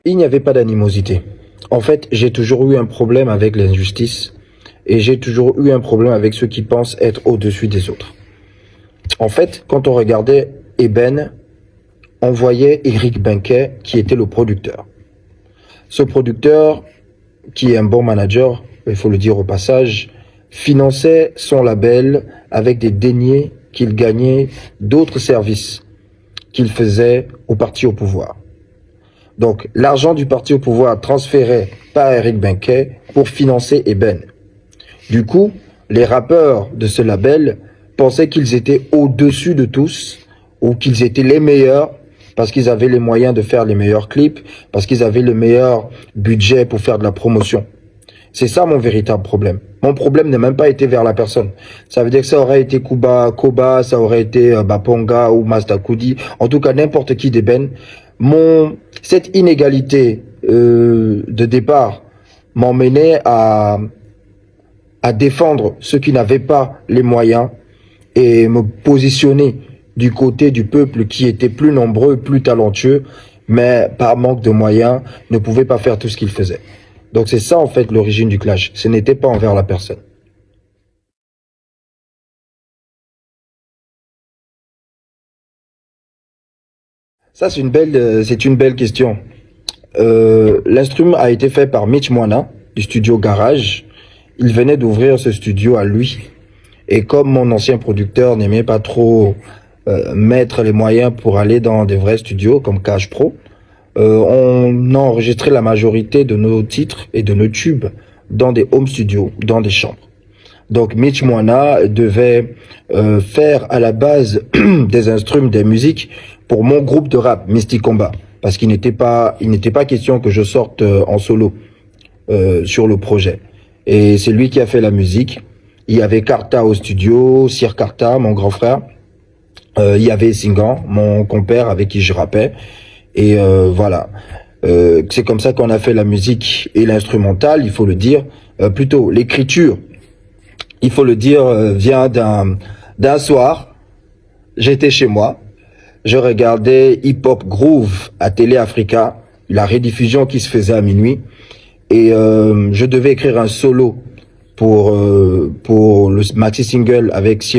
Il n'y avait pas d'animosité. En fait, j'ai toujours eu un problème avec l'injustice et j'ai toujours eu un problème avec ceux qui pensent être au-dessus des autres. En fait, quand on regardait Eben, on voyait Eric Benquet qui était le producteur. Ce producteur, qui est un bon manager, il faut le dire au passage, finançait son label avec des deniers qu'il gagnait d'autres services qu'il faisait au parti au pouvoir. Donc, l'argent du parti au pouvoir transféré par Eric Benquet pour financer Eben. Du coup, les rappeurs de ce label pensaient qu'ils étaient au-dessus de tous ou qu'ils étaient les meilleurs parce qu'ils avaient les moyens de faire les meilleurs clips, parce qu'ils avaient le meilleur budget pour faire de la promotion. C'est ça mon véritable problème. Mon problème n'a même pas été vers la personne. Ça veut dire que ça aurait été Koba, ça aurait été Baponga ou Mastakoudi, en tout cas n'importe qui d'Eben. Cette inégalité de départ m'emmenait à défendre ceux qui n'avaient pas les moyens et me positionner du côté du peuple qui était plus nombreux, plus talentueux, mais par manque de moyens, ne pouvait pas faire tout ce qu'il faisait. Donc c'est ça en fait l'origine du clash. Ce n'était pas envers la personne. Ça c'est une belle question. L'instrument a été fait par Mitch Moana du studio Garage. Il venait d'ouvrir ce studio à lui. Et comme mon ancien producteur n'aimait pas trop mettre les moyens pour aller dans des vrais studios comme Cash Pro, on a enregistré la majorité de nos titres et de nos tubes dans des home studios, dans des chambres. Donc Mitch Moana devait faire à la base des instruments, des musiques pour mon groupe de rap, Mystic Combat, parce qu'il n'était pas question que je sorte en solo sur le projet. Et c'est lui qui a fait la musique. Il y avait Karta au studio, Sir Karta, mon grand frère. Il y avait Singan, mon compère avec qui je rappais. Et voilà. C'est comme ça qu'on a fait la musique et l'instrumental, il faut le dire. Plutôt, l'écriture, il faut le dire, vient d'un soir. J'étais chez moi. Je regardais Hip Hop Groove à Télé Africa, la rediffusion qui se faisait à minuit. Et je devais écrire un solo pour le maxi single avec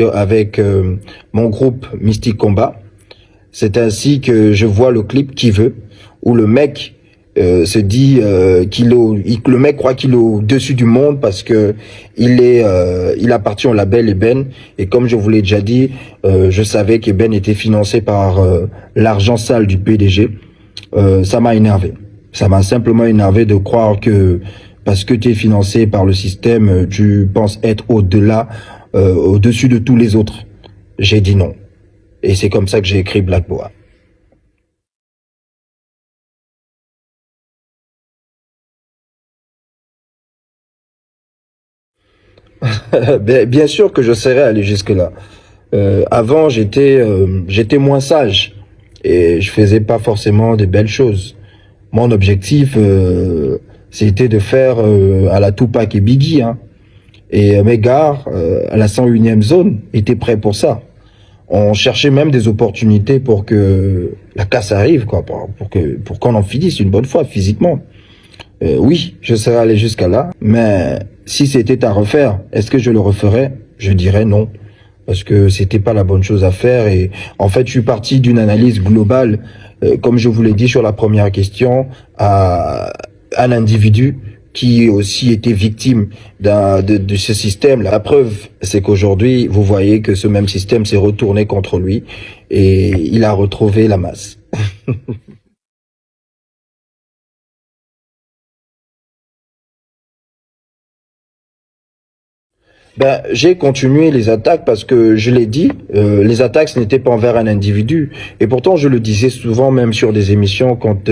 mon groupe Mystic Combat. C'est ainsi que je vois le clip Qui veut, où le mec se dit le mec croit qu'il est au-dessus du monde parce que il appartient au label Eben. Et comme je vous l'ai déjà dit, je savais qu'Eben était financé par l'argent sale du PDG. Ça m'a énervé. Ça m'a simplement énervé de croire que parce que tu es financé par le système, tu penses être au-delà, au-dessus de tous les autres. J'ai dit non. Et c'est comme ça que j'ai écrit Black Boa. Bien sûr que je serais allé jusque-là. Avant, j'étais moins sage et je faisais pas forcément des belles choses. Mon objectif, c'était de faire à la Tupac et Biggie, hein. Et mes gars, à la 101e zone, étaient prêts pour ça. On cherchait même des opportunités pour que la casse arrive, quoi, pour qu'on en finisse une bonne fois physiquement. Oui, je serais allé jusqu'à là, mais si c'était à refaire, est-ce que je le referais? Je dirais non, parce que c'était pas la bonne chose à faire. Et en fait, je suis parti d'une analyse globale, comme je vous l'ai dit sur la première question, à un individu qui aussi était victime de ce système. La preuve, c'est qu'aujourd'hui, vous voyez que ce même système s'est retourné contre lui et il a retrouvé la masse. Ben, j'ai continué les attaques parce que je l'ai dit, les attaques ce n'était pas envers un individu. Et pourtant, je le disais souvent même sur des émissions quand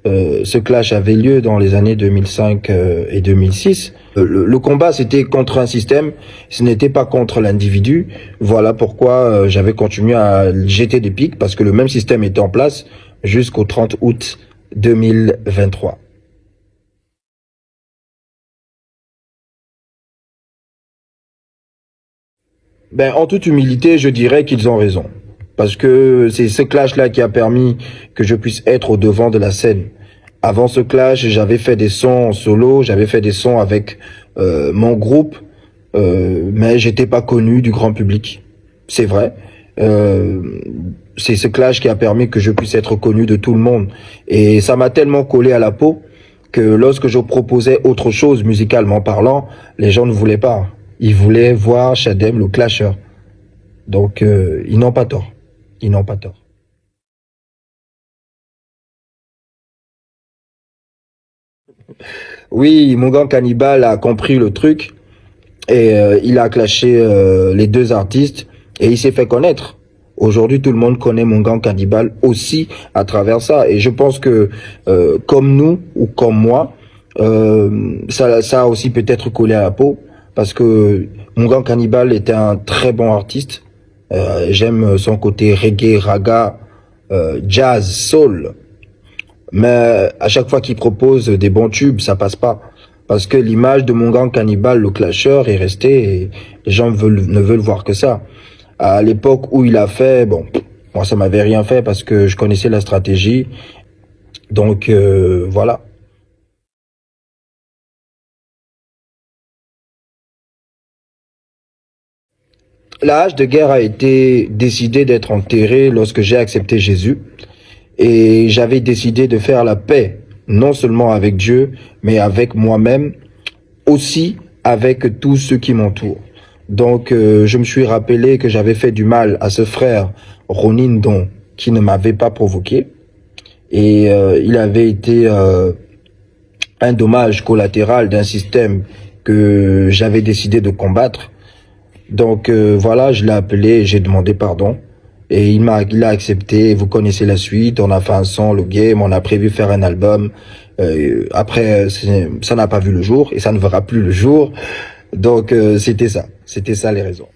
ce clash avait lieu dans les années 2005 et 2006. Le combat c'était contre un système, ce n'était pas contre l'individu. Voilà pourquoi j'avais continué à jeter des pics parce que le même système était en place jusqu'au 30 août 2023. Ben, en toute humilité, je dirais qu'ils ont raison. Parce que c'est ce clash-là qui a permis que je puisse être au devant de la scène. Avant ce clash, j'avais fait des sons en solo, j'avais fait des sons avec mon groupe, mais j'étais pas connu du grand public. C'est vrai. Euh, c'est ce clash qui a permis que je puisse être connu de tout le monde. Et ça m'a tellement collé à la peau que lorsque je proposais autre chose musicalement parlant, les gens ne voulaient pas. Ils voulaient voir Chadem le clasher. Donc ils n'ont pas tort. Ils n'ont pas tort. Oui, mon gang Cannibal a compris le truc et il a clashé les deux artistes et il s'est fait connaître. Aujourd'hui, tout le monde connaît mon gang Cannibal aussi à travers ça. Et je pense que comme nous ou comme moi, ça a aussi peut-être collé à la peau parce que mon gang Cannibal était un très bon artiste. J'aime son côté reggae, raga, jazz, soul. Mais à chaque fois qu'il propose des bons tubes, ça passe pas. Parce que l'image de mon gang Cannibal, le clasher, est restée et les gens ne veulent voir que ça. À l'époque où il a fait, bon, moi ça m'avait rien fait parce que je connaissais la stratégie. Donc voilà. La hache de guerre a été décidée d'être enterrée lorsque j'ai accepté Jésus. Et j'avais décidé de faire la paix, non seulement avec Dieu, mais avec moi-même, aussi avec tous ceux qui m'entourent. Donc, je me suis rappelé que j'avais fait du mal à ce frère Ronindon qui ne m'avait pas provoqué. Et il avait été un dommage collatéral d'un système que j'avais décidé de combattre. Donc voilà, je l'ai appelé, j'ai demandé pardon. Et il a accepté, vous connaissez la suite, on a fait un son, le game, on a prévu faire un album. Après, ça n'a pas vu le jour et ça ne verra plus le jour. Donc c'était ça les raisons.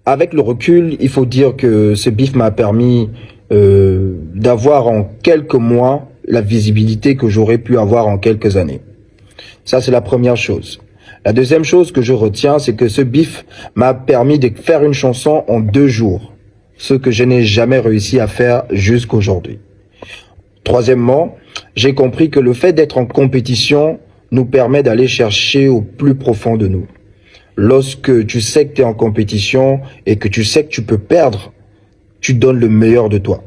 Avec le recul, il faut dire que ce bif m'a permis d'avoir en quelques mois la visibilité que j'aurais pu avoir en quelques années. Ça, c'est la première chose. La deuxième chose que je retiens, c'est que ce bif m'a permis de faire une chanson en 2 jours, ce que je n'ai jamais réussi à faire jusqu'aujourd'hui. Troisièmement, j'ai compris que le fait d'être en compétition nous permet d'aller chercher au plus profond de nous. Lorsque tu sais que tu es en compétition et que tu sais que tu peux perdre, tu donnes le meilleur de toi.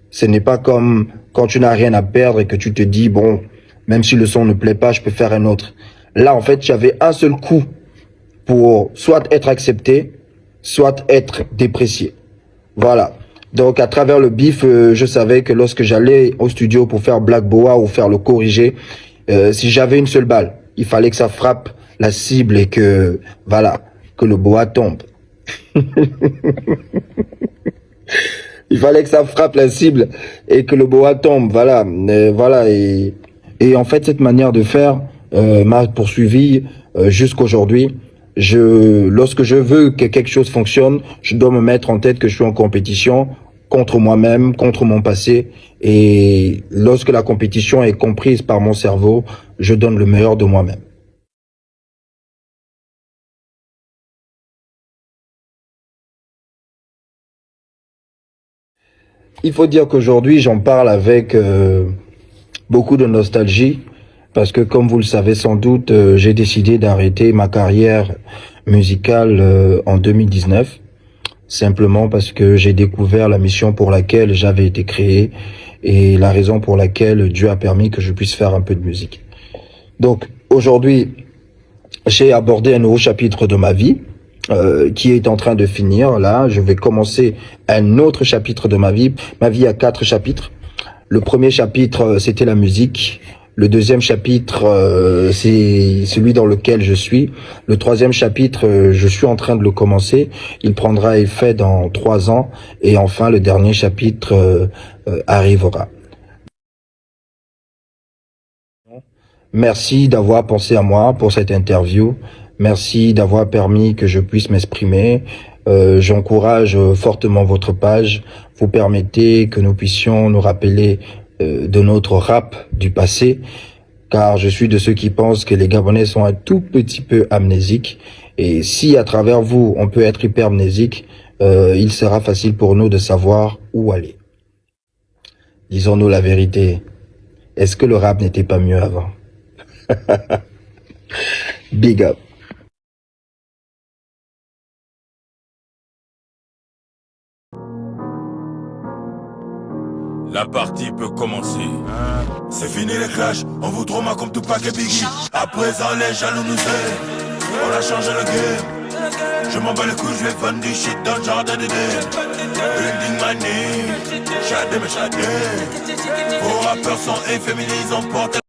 Ce n'est pas comme quand tu n'as rien à perdre et que tu te dis, bon, même si le son ne plaît pas, je peux faire un autre. Là, en fait, j'avais un seul coup pour soit être accepté, soit être déprécié. Voilà. Donc, à travers le bif, je savais que lorsque j'allais au studio pour faire Black Boa ou faire le corrigé, si j'avais une seule balle, il fallait que ça frappe la cible et que, voilà, que le boa tombe. Il fallait que ça frappe la cible et que le boa tombe, voilà, voilà. Et en fait, cette manière de faire m'a poursuivi jusqu'aujourd'hui. Lorsque je veux que quelque chose fonctionne, je dois me mettre en tête que je suis en compétition contre moi-même, contre mon passé. Et lorsque la compétition est comprise par mon cerveau, je donne le meilleur de moi-même. Il faut dire qu'aujourd'hui, j'en parle avec beaucoup de nostalgie parce que, comme vous le savez sans doute, j'ai décidé d'arrêter ma carrière musicale en 2019, simplement parce que j'ai découvert la mission pour laquelle j'avais été créé et la raison pour laquelle Dieu a permis que je puisse faire un peu de musique. Donc, aujourd'hui, j'ai abordé un nouveau chapitre de ma vie qui est en train de finir. Là, je vais commencer un autre chapitre de ma vie. Ma vie a 4 chapitres. Le premier chapitre, c'était la musique. Le deuxième chapitre, c'est celui dans lequel je suis. Le troisième chapitre, je suis en train de le commencer. Il prendra effet dans 3 ans. Et enfin, le dernier chapitre arrivera. Merci d'avoir pensé à moi pour cette interview. Merci d'avoir permis que je puisse m'exprimer. J'encourage fortement votre page. Vous permettez que nous puissions nous rappeler de notre rap du passé, car je suis de ceux qui pensent que les Gabonais sont un tout petit peu amnésiques. Et si à travers vous, on peut être hyper amnésique, il sera facile pour nous de savoir où aller. Disons-nous la vérité. Est-ce que le rap n'était pas mieux avant? Big up. La partie peut commencer. C'est fini les clashs, on vous trauma comme Tupac et Biggie. À présent les jaloux nous aident. On a changé le game. Je m'en bats les couilles, je vais vendre du shit dans le jardin des dés. Building money, chadé mais chadé. Vos rappeurs sont efféminisés, on porte